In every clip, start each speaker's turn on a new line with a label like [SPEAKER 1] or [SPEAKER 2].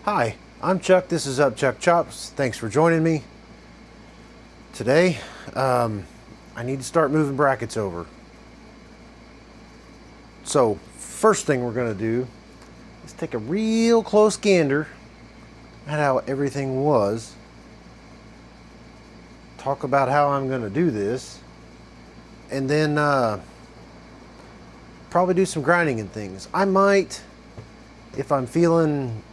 [SPEAKER 1] Hi, I'm Chuck. This is Up Chuck Chops. Thanks for joining me. Today, I need to start moving brackets over. So, first thing we're going to do is take a real close gander at how everything was. Talk about how I'm going to do this. And then probably do some grinding and things. I might, if I'm feeling,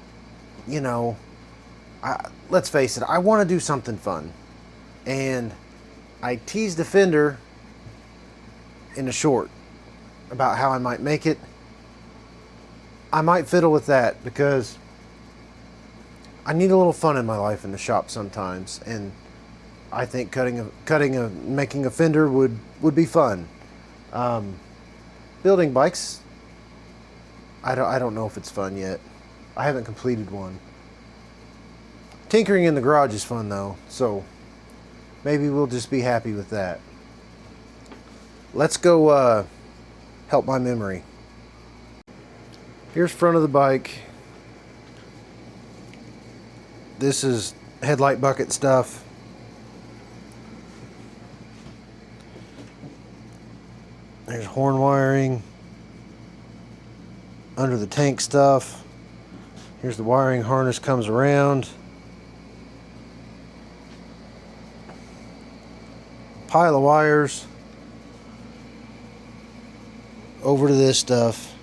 [SPEAKER 1] let's face it, I want to do something fun. And I teased the fender in a short about how I might make it. I might fiddle with that because I need a little fun in my life in the shop sometimes, and I think making a fender would be fun. Building bikes, I don't know if it's fun yet. I haven't completed one. Tinkering in the garage is fun though, so maybe we'll just be happy with that. Let's go help my memory. Here's front of the bike. This is headlight bucket stuff. There's horn wiring. Under the tank stuff. Here's the wiring harness comes around. Pile of wires over to this stuff.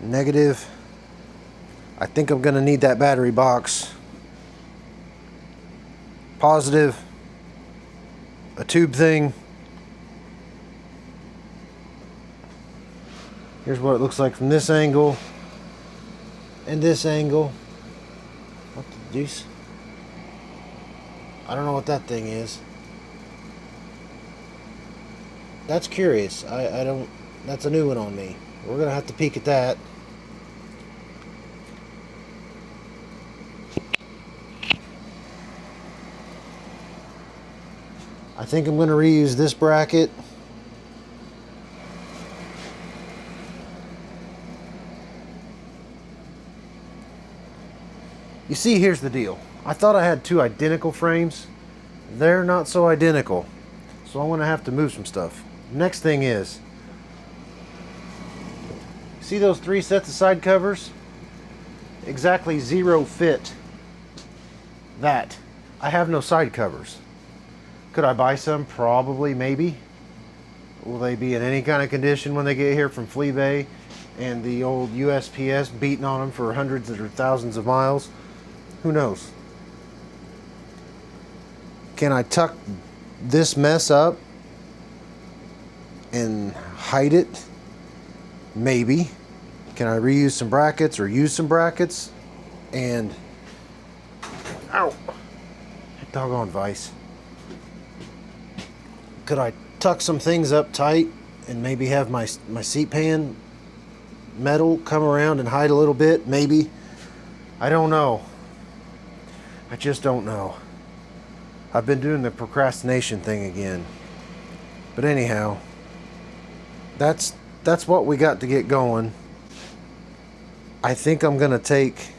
[SPEAKER 1] Negative. I think I'm gonna need that battery box. Positive. A tube thing. Here's what it looks like from this angle and this angle. What the deuce? I don't know what that thing is. That's curious. I don't. That's a new one on me. We're gonna have to peek at that. I think I'm gonna reuse this bracket. You see, here's the deal. I thought I had two identical frames. They're not so identical. So I'm going to have to move some stuff. Next thing is, see those three sets of side covers? Exactly 0 fit. That. I have no side covers. Could I buy some? Probably, maybe. Will they be in any kind of condition when they get here from Flea Bay and the old USPS beating on them for hundreds or thousands of miles? Who knows? Can I tuck this mess up and hide it? Maybe. Can I reuse some brackets or use some brackets? And ow, that doggone vise. Could I tuck some things up tight and maybe have my seat pan metal come around and hide a little bit? Maybe. I don't know. I just don't know. I've been doing the procrastination thing again. But anyhow, that's what we got to get going. I think I'm gonna take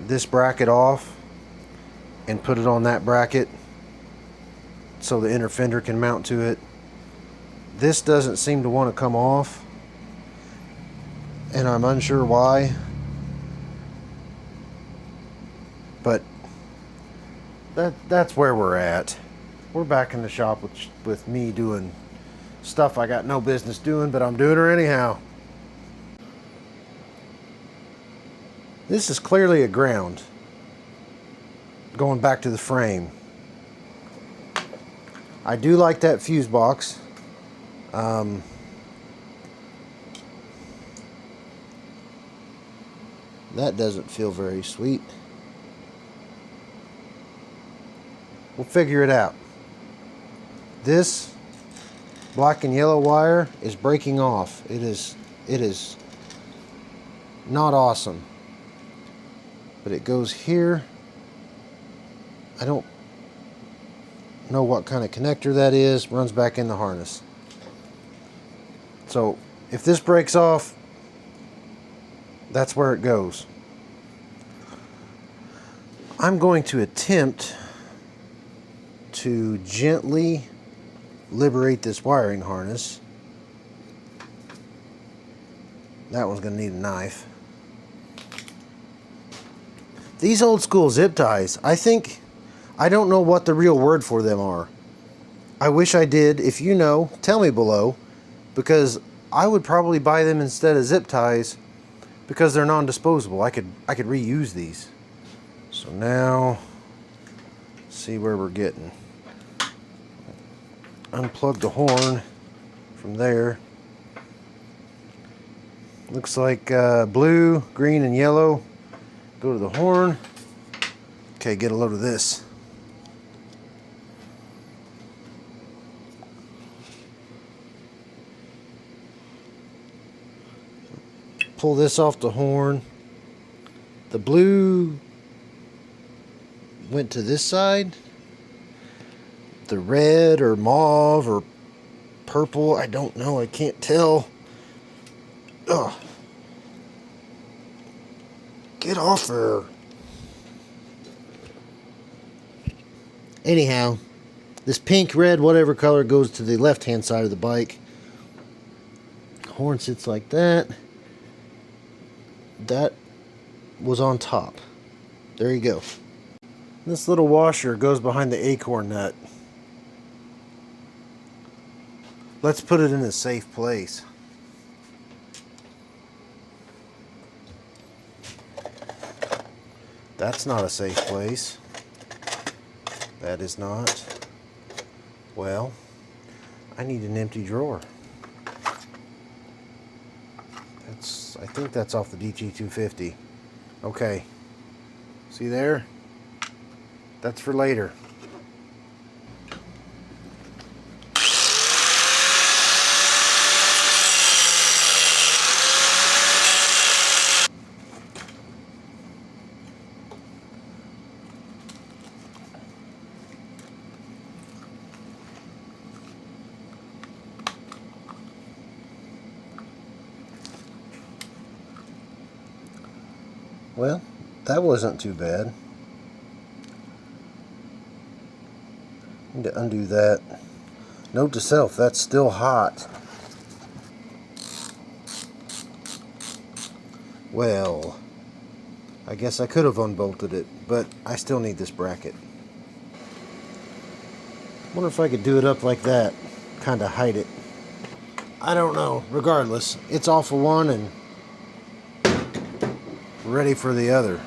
[SPEAKER 1] this bracket off and put it on that bracket so the inner fender can mount to it. This doesn't seem to want to come off, and I'm unsure why. But that's where we're at. We're back in the shop with me doing stuff I got no business doing, but I'm doing her anyhow. This is clearly a ground. Going back to the frame. I do like that fuse box. That doesn't feel very sweet. We'll figure it out. This black and yellow wire is breaking off. It is not awesome. But it goes here. I don't know what kind of connector that is. Runs back in the harness. So if this breaks off, that's where it goes. I'm going to attempt to gently liberate this wiring harness. That one's going to need a knife. These old school zip ties, I don't know what the real word for them are. I wish I did. If you know, tell me below, because I would probably buy them instead of zip ties because they're non-disposable. I could reuse these. So now, see where we're getting. Unplug the horn from there. Looks like blue, green, and yellow. Go to the horn. Okay, get a load of this. Pull this off the horn. The blue went to this side. The red or mauve or purple, I don't know, I can't tell. Ugh. Get off there. Anyhow, this pink, red, whatever color goes to the left-hand side of the bike. Horn sits like that. That was on top. There you go. This little washer goes behind the acorn nut. Let's put it in a safe place. That's not a safe place. That is not. Well, I need an empty drawer. I think that's off the DG250. Okay. See there? That's for later. Well, that wasn't too bad. Need to undo that. Note to self, that's still hot. Well, I guess I could have unbolted it, but I still need this bracket. Wonder if I could do it up like that, kind of hide it. I don't know. Regardless, it's off of one and ready for the other.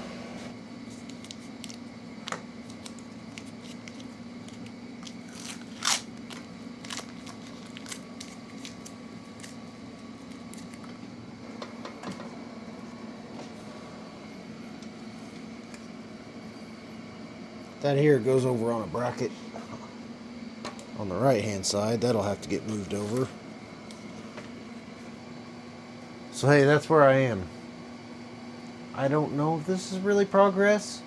[SPEAKER 1] That here goes over on a bracket on the right hand side. That'll have to get moved over. So hey, that's where I am. I don't know if this is really progress,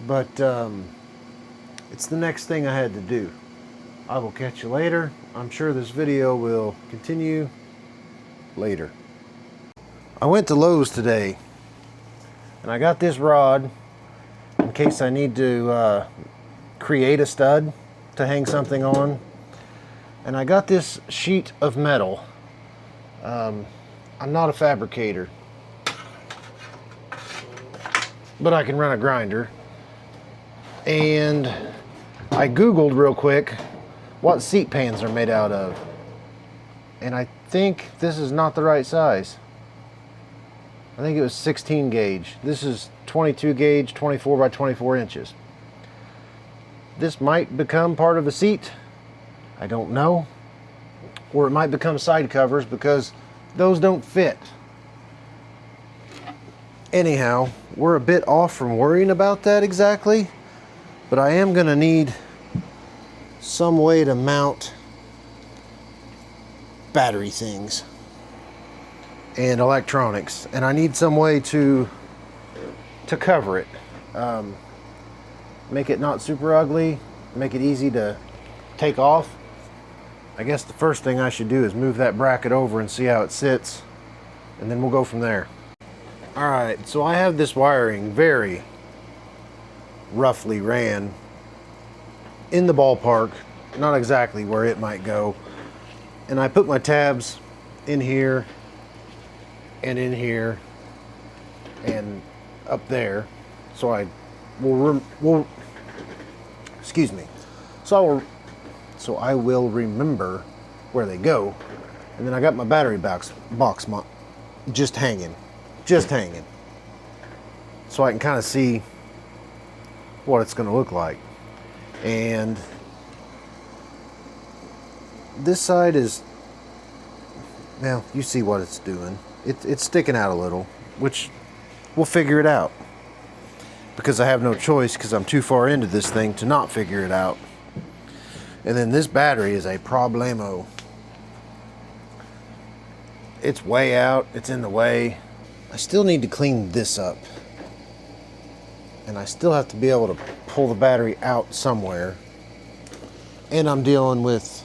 [SPEAKER 1] but it's the next thing I had to do. I will catch you later. I'm sure this video will continue later. I went to Lowe's today and I got this rod in case I need to create a stud to hang something on, and I got this sheet of metal. I'm not a fabricator, but I can run a grinder, and I googled real quick what seat pans are made out of, and I think this is not the right size. I think it was 16 gauge. This is 22 gauge, 24 by 24 inches. This might become part of a seat, I don't know, or it might become side covers because those don't fit. Anyhow, we're a bit off from worrying about that exactly, but I am going to need some way to mount battery things and electronics, and I need some way to cover it. Make it not super ugly, make it easy to take off. I guess the first thing I should do is move that bracket over and see how it sits, and then we'll go from there. Alright, so I have this wiring very roughly ran in the ballpark, not exactly where it might go, and I put my tabs in here and in here and up there, so I will excuse me, so I will remember where they go. And then I got my battery box just hanging, so I can kind of see what it's going to look like. And this side is, well, you see what it's doing. It's sticking out a little, which we'll figure it out, because I have no choice, because I'm too far into this thing to not figure it out. And then this battery is a problemo. It's way out, it's in the way. I still need to clean this up, and I still have to be able to pull the battery out somewhere. And I'm dealing with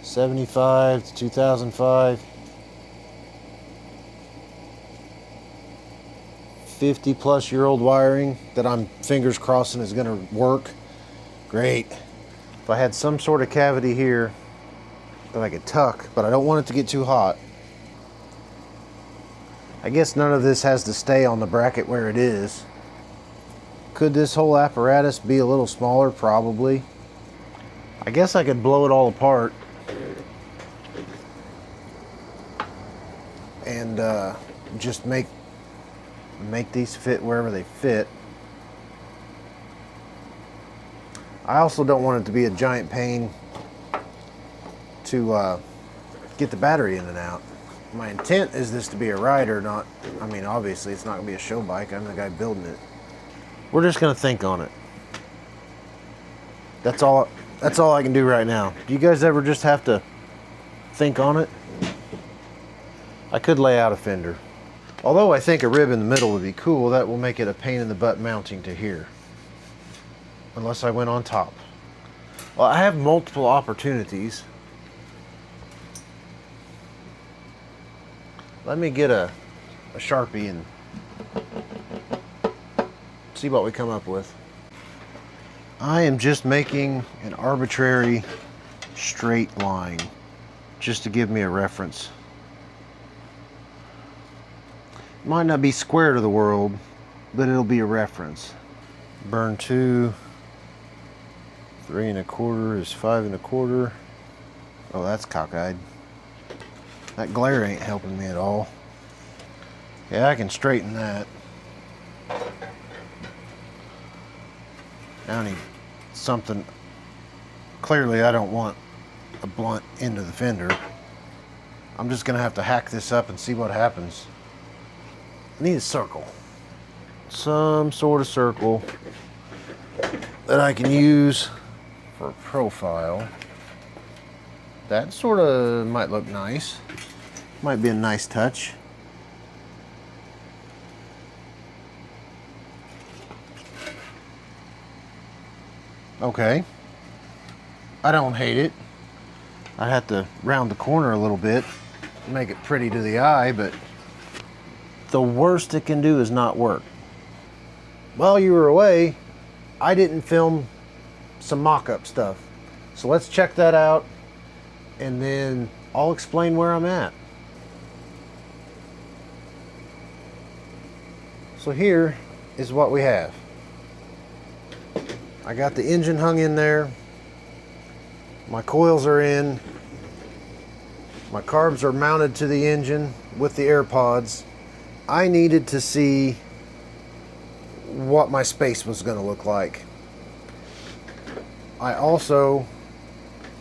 [SPEAKER 1] 75 to 2005, 50-plus-year-old wiring that I'm fingers crossing is going to work. Great. If I had some sort of cavity here that I could tuck, but I don't want it to get too hot. I guess none of this has to stay on the bracket where it is. Could this whole apparatus be a little smaller? Probably. I guess I could blow it all apart and just make these fit wherever they fit. I also don't want it to be a giant pain to get the battery in and out. My intent is this to be a rider, not, I mean, obviously it's not going to be a show bike. I'm the guy building it. We're just going to think on it. That's all I can do right now. Do you guys ever just have to think on it? I could lay out a fender. Although I think a rib in the middle would be cool, that will make it a pain in the butt mounting to here. Unless I went on top. Well, I have multiple opportunities. Let me get a Sharpie and see what we come up with. I am just making an arbitrary straight line just to give me a reference. Might not be square to the world, but it'll be a reference. Burn 2, 3 1/4 is 5 1/4. Oh, that's cockeyed. That glare ain't helping me at all. Yeah, I can straighten that. Now I need something. Clearly I don't want a blunt into the fender. I'm just gonna have to hack this up and see what happens. I need a circle. Some sort of circle that I can use for profile. That sort of might look nice. Might be a nice touch. Okay. I don't hate it. I have to round the corner a little bit, make it pretty to the eye, but the worst it can do is not work. While you were away, I didn't film some mock-up stuff. So let's check that out, and then I'll explain where I'm at. So here is what we have. I got the engine hung in there. My coils are in. My carbs are mounted to the engine with the air pods. I needed to see what my space was going to look like. I also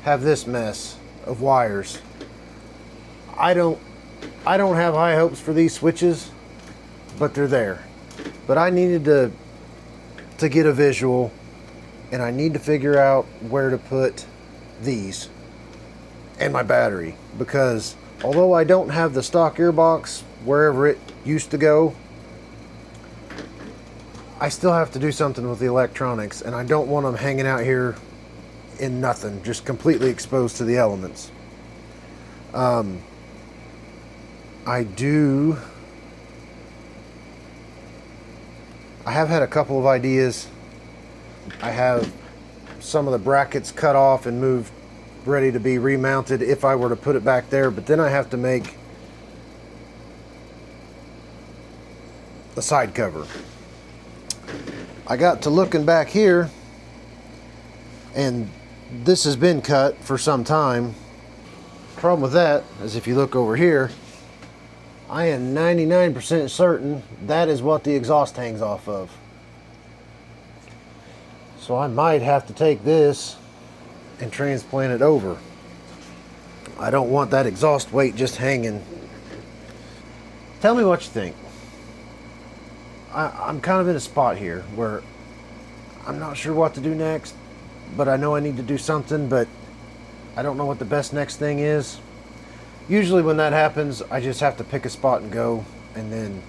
[SPEAKER 1] have this mess of wires. I don't have high hopes for these switches, but they're there. But I needed to get a visual, and I need to figure out where to put these and my battery, because although I don't have the stock gearbox wherever it used to go, I still have to do something with the electronics, and I don't want them hanging out here in nothing, just completely exposed to the elements. I have had a couple of ideas. I have some of the brackets cut off and moved, ready to be remounted if I were to put it back there, but then I have to make the side cover. I got to looking back here, and this has been cut for some time. Problem with that is if you look over here, I am 99% certain that is what the exhaust hangs off of. So I might have to take this and transplant it over. I don't want that exhaust weight just hanging. Tell me what you think. I'm kind of in a spot here where I'm not sure what to do next, but I know I need to do something, but I don't know what the best next thing is. Usually when that happens, I just have to pick a spot and go, and then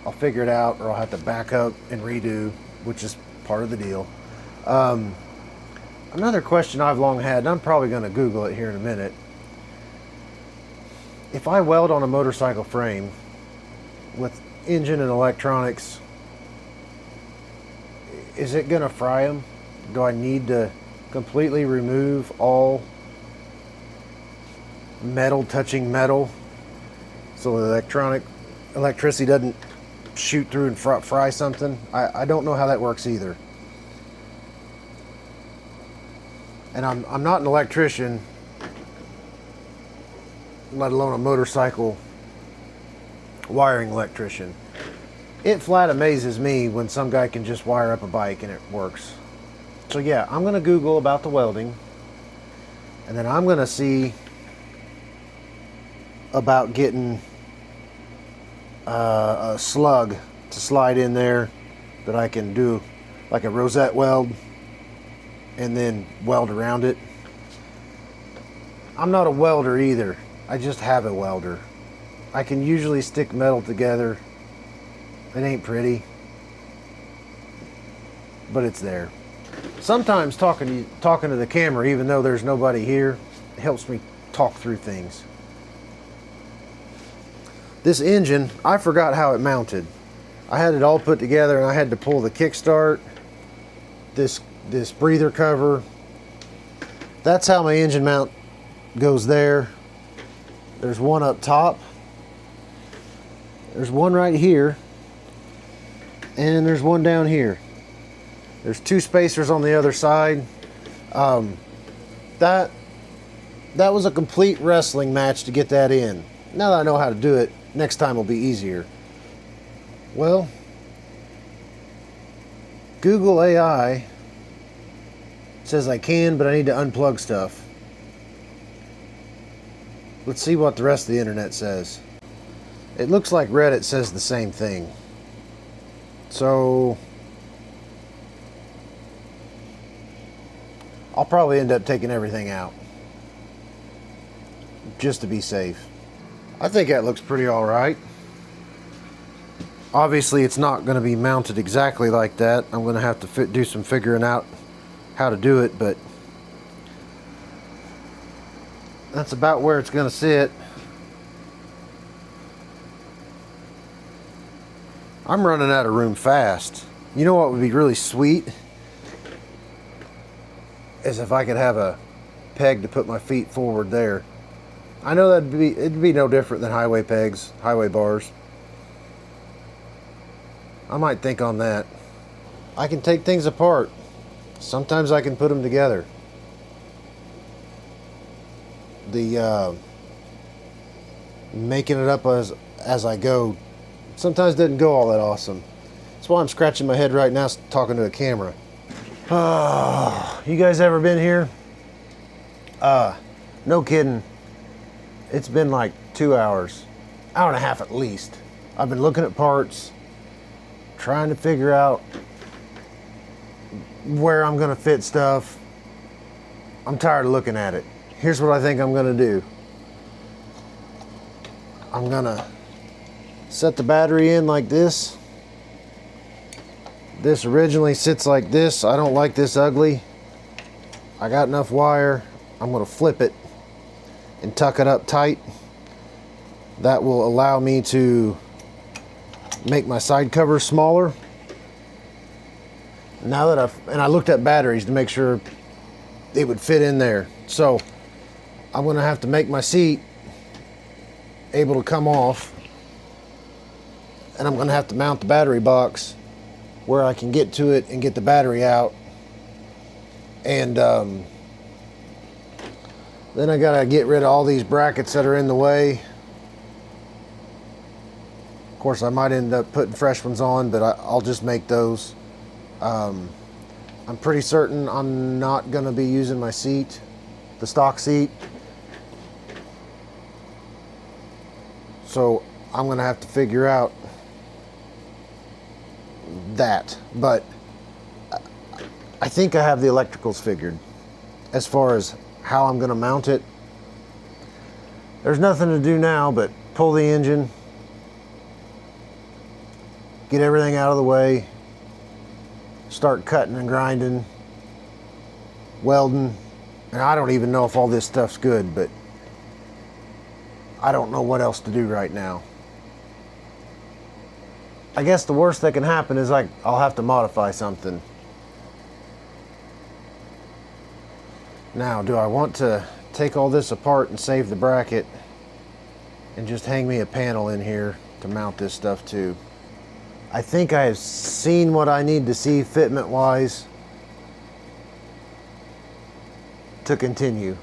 [SPEAKER 1] I'll figure it out, or I'll have to back up and redo, which is part of the deal. Another question I've long had, and I'm probably going to Google it here in a minute. If I weld on a motorcycle frame with engine and electronics, is it going to fry them? Do I need to completely remove all metal touching metal so the electricity doesn't shoot through and fry something? I don't know how that works either. And I'm not an electrician, let alone a motorcycle wiring electrician. It flat amazes me when some guy can just wire up a bike and it works. So yeah, I'm going to Google about the welding, and then I'm going to see about getting a slug to slide in there that I can do like a rosette weld and then weld around it. I'm not a welder either. I just have a welder. I can usually stick metal together. It ain't pretty, but it's there. Sometimes talking to the camera, even though there's nobody here, helps me talk through things. This engine, I forgot how it mounted. I had it all put together, and I had to pull the kickstart, this breather cover. That's how my engine mount goes there. There's one up top. There's one right here. And there's one down here. There's two spacers on the other side. That was a complete wrestling match to get that in. Now that I know how to do it, next time will be easier. Well, Google AI says I can, but I need to unplug stuff. Let's see what the rest of the internet says. It looks like Reddit says the same thing. So I'll probably end up taking everything out just to be safe. I think that looks pretty all right. Obviously it's not going to be mounted exactly like that. I'm going to have to do some figuring out how to do it, but that's about where it's going to sit. I'm running out of room fast. You know what would be really sweet? Is if I could have a peg to put my feet forward there. I know it'd be no different than highway pegs, highway bars. I might think on that. I can take things apart. Sometimes I can put them together. The making it up as I go sometimes doesn't go all that awesome. That's why I'm scratching my head right now talking to a camera. You guys ever been here? No kidding. It's been like 2 hours, hour and a half at least. I've been looking at parts, trying to figure out where I'm gonna fit stuff. I'm tired of looking at it. Here's what I think I'm gonna do. I'm gonna set the battery in like this. This originally sits like this. I don't like this ugly. I got enough wire. I'm going to flip it and tuck it up tight. That will allow me to make my side cover smaller. Now that I looked at batteries to make sure it would fit in there. So I'm going to have to make my seat able to come off, and I'm going to have to mount the battery box where I can get to it and get the battery out. And then I got to get rid of all these brackets that are in the way. Of course, I might end up putting fresh ones on, but I'll just make those. I'm pretty certain I'm not going to be using my seat, the stock seat. So I'm going to have to figure out that. But I think I have the electricals figured as far as how I'm going to mount it. There's nothing to do now but pull the engine, get everything out of the way, start cutting and grinding, welding. And I don't even know if all this stuff's good, but I don't know what else to do right now. I guess the worst that can happen is I'll have to modify something. Now, do I want to take all this apart and save the bracket and just hang me a panel in here to mount this stuff to? I think I have seen what I need to see fitment wise to continue.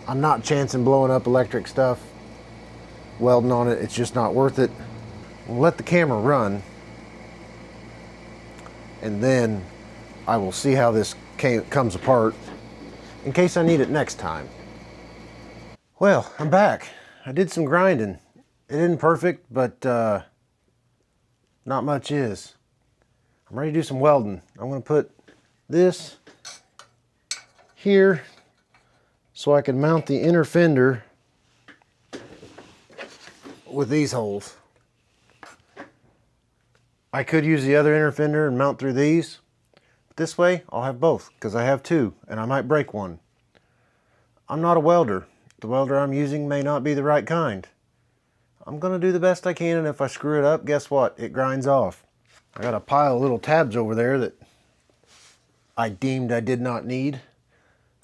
[SPEAKER 1] I'm not chancing blowing up electric stuff, welding on it. It's just not worth it. We'll let the camera run, and then I will see how this comes apart in case I need it next time. Well, I'm back. I did some grinding. It isn't perfect, but not much is. I'm ready to do some welding. I'm going to put this here so I can mount the inner fender with these holes. I could use the other inner fender and mount through these. But this way, I'll have both, because I have two, and I might break one. I'm not a welder. The welder I'm using may not be the right kind. I'm going to do the best I can, and if I screw it up, guess what? It grinds off. I got a pile of little tabs over there that I deemed I did not need.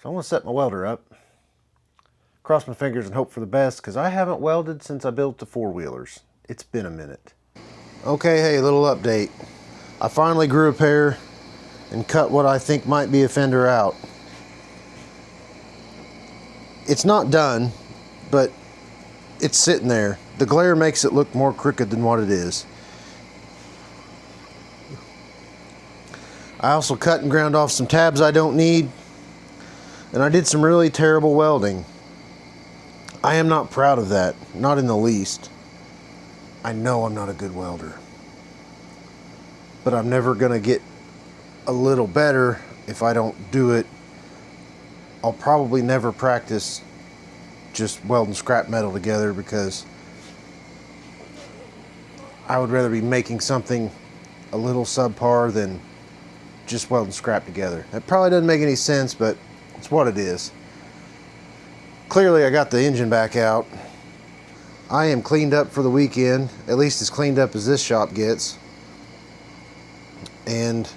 [SPEAKER 1] So I'm going to set my welder up. Cross my fingers and hope for the best, because I haven't welded since I built the four-wheelers. It's been a minute. Okay, hey, little update. I finally grew a pair and cut what I think might be a fender out. It's not done, but it's sitting there. The glare makes it look more crooked than what it is. I also cut and ground off some tabs I don't need, and I did some really terrible welding. I am not proud of that, not in the least. I know I'm not a good welder, but I'm never gonna get a little better if I don't do it. I'll probably never practice just welding scrap metal together, because I would rather be making something a little subpar than just welding scrap together. That probably doesn't make any sense, but it's what it is. Clearly I got the engine back out. I am cleaned up for the weekend, at least as cleaned up as this shop gets. And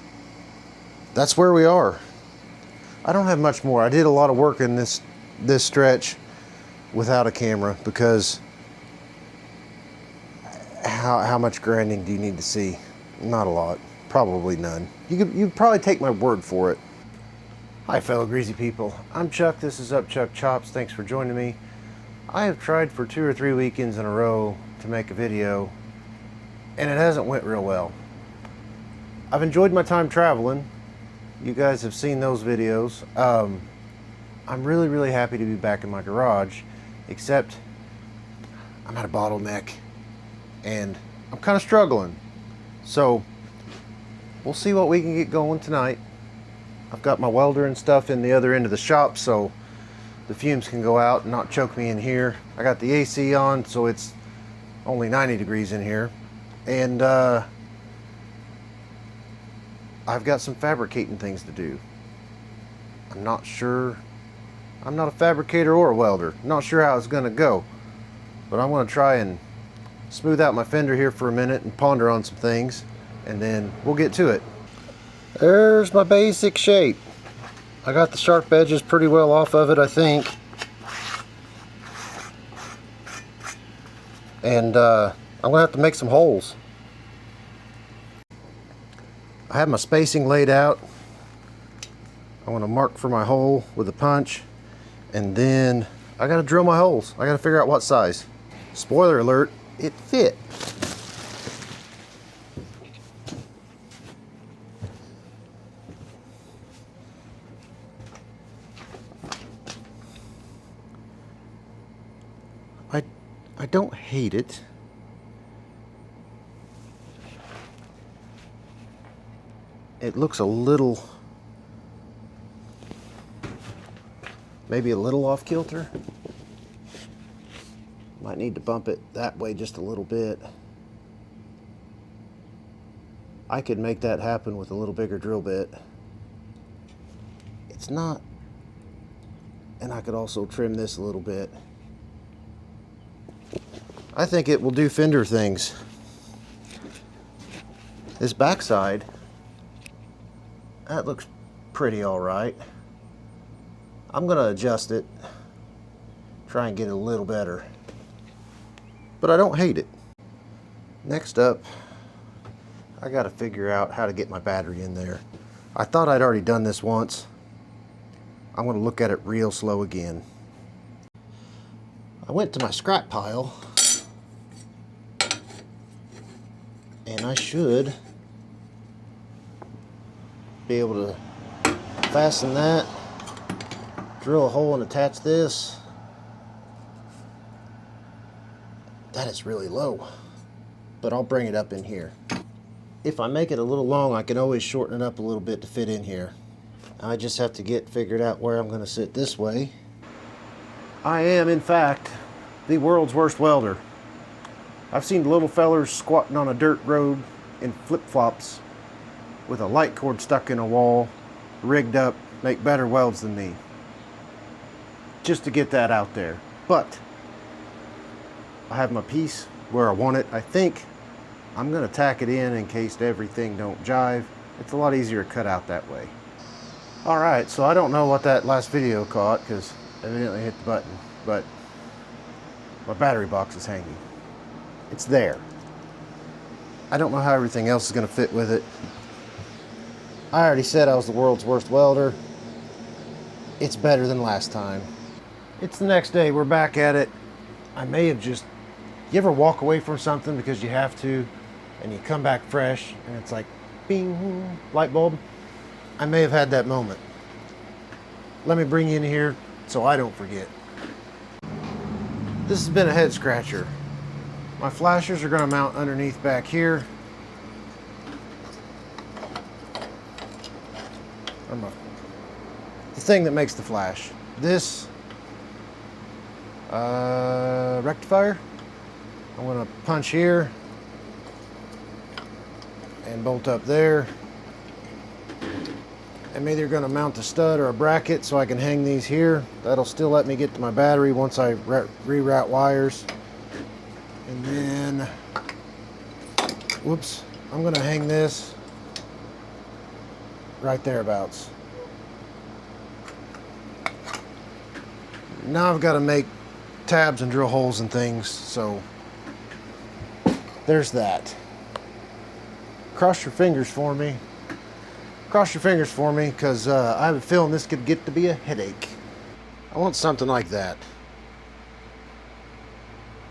[SPEAKER 1] that's where we are. I don't have much more. I did a lot of work in this stretch without a camera, because how much grinding do you need to see? Not a lot. Probably none. You'd probably take my word for it. Hi fellow greasy people. I'm Chuck. This is Up Chuck Chops. Thanks for joining me. I have tried for 2 or 3 weekends in a row to make a video, and it hasn't went real well. I've enjoyed my time traveling. You guys have seen those videos. I'm really happy to be back in my garage, except I'm at a bottleneck and I'm kind of struggling. So we'll see what we can get going tonight. I've got my welder and stuff in the other end of the shop, so the fumes can go out and not choke me in here. I got the AC on, so it's only 90 degrees in here. And I I've got some fabricating things to do. I'm not sure. I'm not a fabricator or a welder. Not sure how it's going to go. But I'm going to try and smooth out my fender here for a minute and ponder on some things. And then we'll get to it. There's my basic shape. I got the sharp edges pretty well off of it, I think. And I'm going to have to make some holes. I have my spacing laid out. I want to mark for my hole with a punch. And then I got to drill my holes. I got to figure out what size. Spoiler alert, it fit. I don't hate it. It looks a little, maybe a little off kilter. Might need to bump it that way just a little bit. I could make that happen with a little bigger drill bit. It's not, and I could also trim this a little bit. I think it will do fender things. This backside, that looks pretty all right. I'm gonna adjust it, try and get it a little better. But I don't hate it. Next up, I gotta figure out how to get my battery in there. I thought I'd already done this once. I'm gonna look at it real slow again. I went to my scrap pile, and I should be able to fasten that, drill a hole and attach this. That is really low, but I'll bring it up in here. If I make it a little long, I can always shorten it up a little bit to fit in here. I just have to get figured out where I'm going to sit this way. I am, in fact, the world's worst welder. I've seen little fellers squatting on a dirt road in flip-flops with a light cord stuck in a wall, rigged up, make better welds than me. Just to get that out there. But I have my piece where I want it. I think I'm going to tack it in case everything don't jive. It's a lot easier to cut out that way. Alright, so I don't know what that last video caught because evidently hit the button, but my battery box is hanging. It's there. I don't know how everything else is going to fit with it. I already said I was the world's worst welder. It's better than last time. It's the next day. We're back at it. I may have just... You ever walk away from something because you have to, and you come back fresh, and it's like, bing, light bulb? I may have had that moment. Let me bring you in here so I don't forget. This has been a head scratcher. My flashers are going to mount underneath back here. The thing that makes the flash. This rectifier, I'm going to punch here and bolt up there. I'm either going to mount a stud or a bracket so I can hang these here. That'll still let me get to my battery once I reroute wires. And then, whoops, I'm going to hang this right thereabouts. Now I've got to make tabs and drill holes and things, so there's that. Cross your fingers for me. Cross your fingers for me, because I have a feeling this could get to be a headache. I want something like that.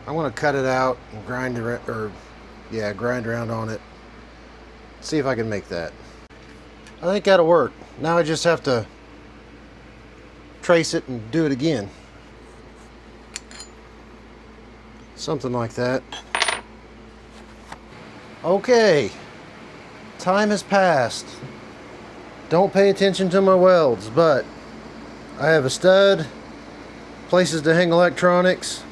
[SPEAKER 1] I want to cut it out and grind around on it. See if I can make that. I think that'll work. Now I just have to trace it and do it again. Something like that. Okay. Time has passed. Don't pay attention to my welds, but I have a stud, places to hang electronics.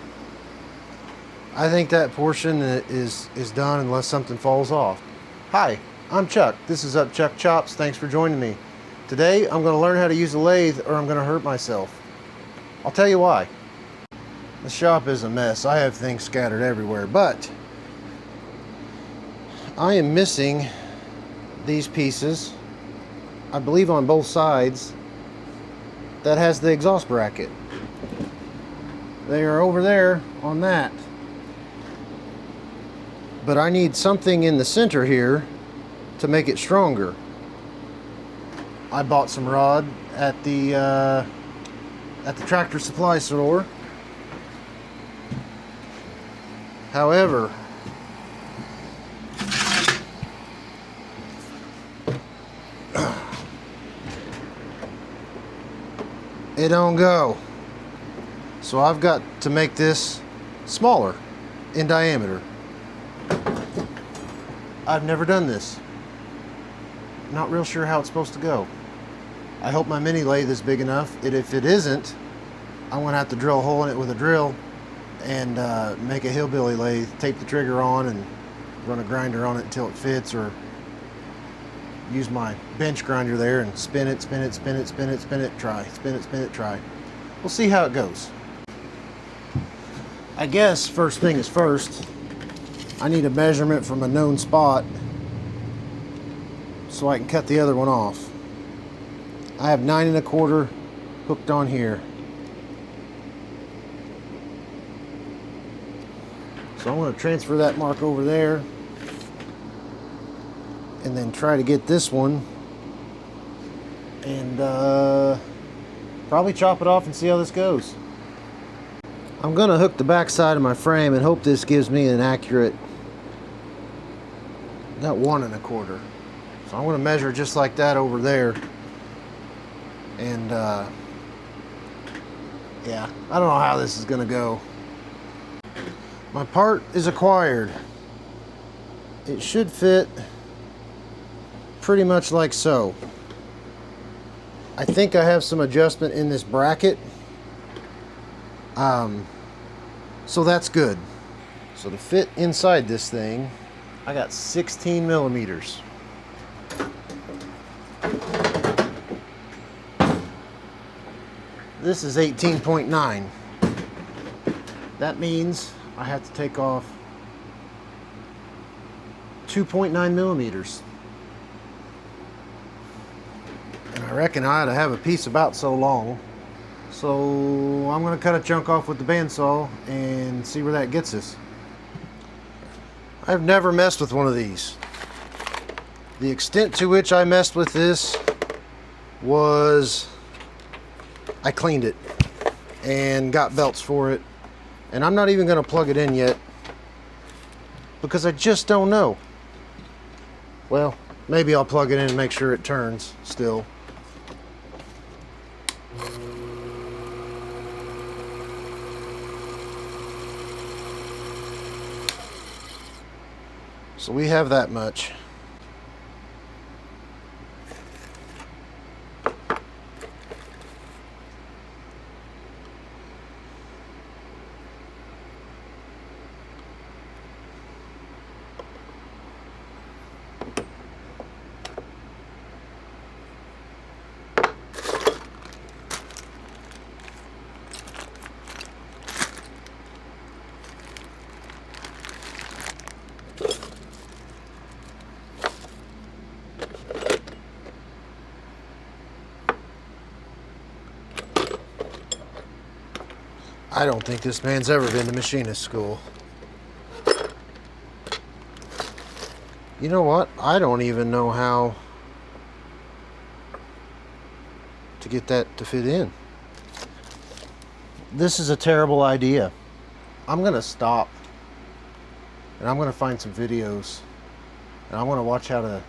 [SPEAKER 1] I think that portion is done unless something falls off. Hi. I'm Chuck. This is Up Chuck Chops. Thanks for joining me. Today I'm going to learn how to use a lathe or I'm going to hurt myself. I'll tell you why. The shop is a mess. I have things scattered everywhere, but I am missing these pieces, I believe on both sides, that has the exhaust bracket. They are over there on that. But I need something in the center here to make it stronger. I bought some rod at the tractor supply store. However, it don't go. So I've got to make this smaller in diameter. I've never done this. Not real sure how it's supposed to go. I hope my mini lathe is big enough that if it isn't, I'm gonna have to drill a hole in it with a drill and make a hillbilly lathe, tape the trigger on and run a grinder on it until it fits, or use my bench grinder there and spin it, spin it, spin it, spin it, spin it, try, spin it, try. We'll see how it goes. I guess first thing is first, I need a measurement from a known spot so I can cut the other one off. I have 9 1/4 hooked on here. So I'm going to transfer that mark over there and then try to get this one and probably chop it off and see how this goes. I'm going to hook the back side of my frame and hope this gives me an accurate, got 1 1/4. So I'm going to measure just like that over there. And yeah, I don't know how this is going to go. My part is acquired. It should fit pretty much like so. I think I have some adjustment in this bracket. So that's good. So to fit inside this thing, I got 16 millimeters. This is 18.9. That means I have to take off 2.9 millimeters. And I reckon I ought to have a piece about so long. So I'm going to cut a chunk off with the bandsaw and see where that gets us. I've never messed with one of these. The extent to which I messed with this was I cleaned it and got belts for it. And I'm not even going to plug it in yet because I just don't know. Well, maybe I'll plug it in and make sure it turns still. So we have that much. I don't think this man's ever been to machinist school. You know what? I don't even know how to get that to fit in. This is a terrible idea. I'm gonna stop and I'm gonna find some videos and I'm gonna watch how to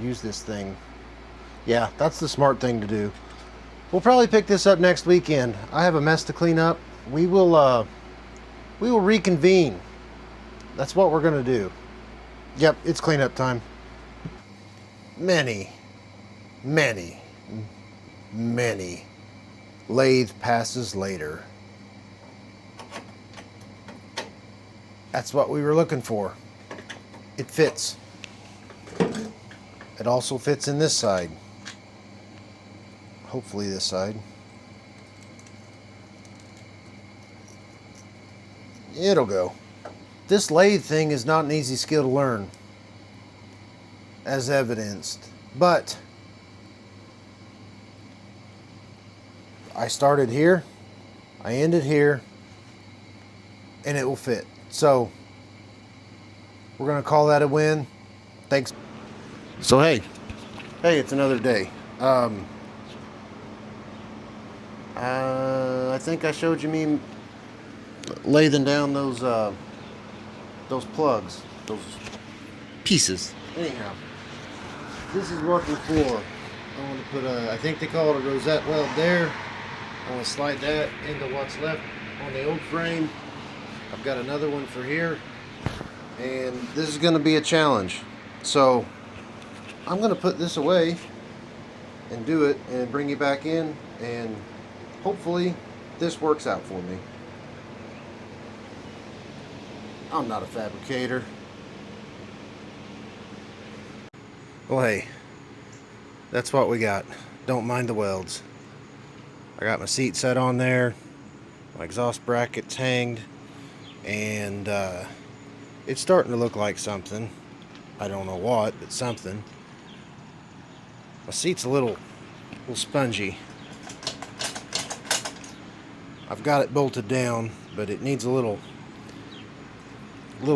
[SPEAKER 1] use this thing. Yeah, that's the smart thing to do. We'll probably pick this up next weekend. I have a mess to clean up. We will reconvene. That's what we're gonna do. Yep, it's cleanup time. Many lathe passes later. That's what we were looking for. It fits. It also fits in this side. Hopefully this side. It'll go. This lathe thing is not an easy skill to learn, as evidenced, but I started here, I ended here, and it will fit. So we're gonna call that a win. Thanks. So hey, it's another day. I think I showed you me lathing down those plugs, those pieces. Anyhow, this is what they're for. I want to put a, I think they call it a rosette weld there. I want to slide that into what's left on the old frame. I've got another one for here, and this is going to be a challenge. So I'm going to put this away and do it and bring you back in, and hopefully this works out for me. I'm not a fabricator. Well, hey, that's what we got. Don't mind the welds. I got my seat set on there, my exhaust brackets hanged, and it's starting to look like something. I don't know what, but something. My seat's a little spongy. I've got it bolted down, but it needs a little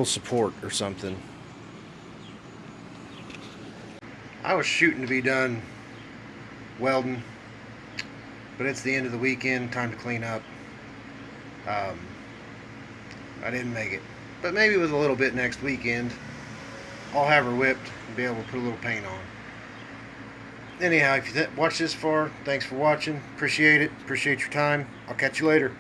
[SPEAKER 1] support or something. I was shooting to be done welding, but it's the end of the weekend, time to clean up. I didn't make it, but maybe with a little bit next weekend I'll have her whipped and be able to put a little paint on. Anyhow, if you watched this far, thanks for watching. Appreciate it. Appreciate your time. I'll catch you later.